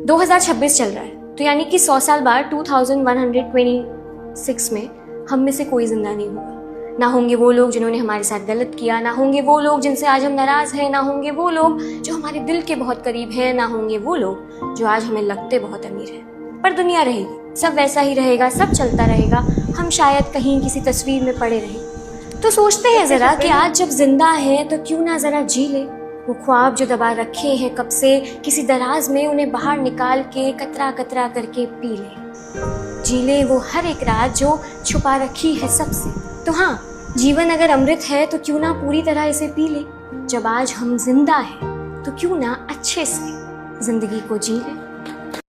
2026 चल रहा है, तो यानी कि 100 साल बाद 2126 में हम में से कोई जिंदा नहीं होगा। ना होंगे वो लोग जिन्होंने हमारे साथ गलत किया, ना होंगे वो लोग जिनसे आज हम नाराज हैं, ना होंगे वो लोग जो हमारे दिल के बहुत करीब हैं, ना होंगे वो लोग जो आज हमें लगते बहुत अमीर हैं। पर दुनिया रहेगी, सब वैसा ही रहेगा, सब चलता रहेगा, हम शायद कहीं किसी तस्वीर में पड़े रहें। तो सोचते हैं जरा कि आज जब जिंदा है तो क्यों ना जरा जी ले वो ख्वाब जो दबा रखे हैं कब से, किसी दराज में उन्हें बाहर निकाल के कतरा कतरा करके पी ले। जी ले वो हर एक रात जो छुपा रखी है सबसे। तो हाँ, जीवन अगर अमृत है तो क्यों ना पूरी तरह इसे पी ले। जब आज हम जिंदा हैं तो क्यों ना अच्छे से जिंदगी को जी ले।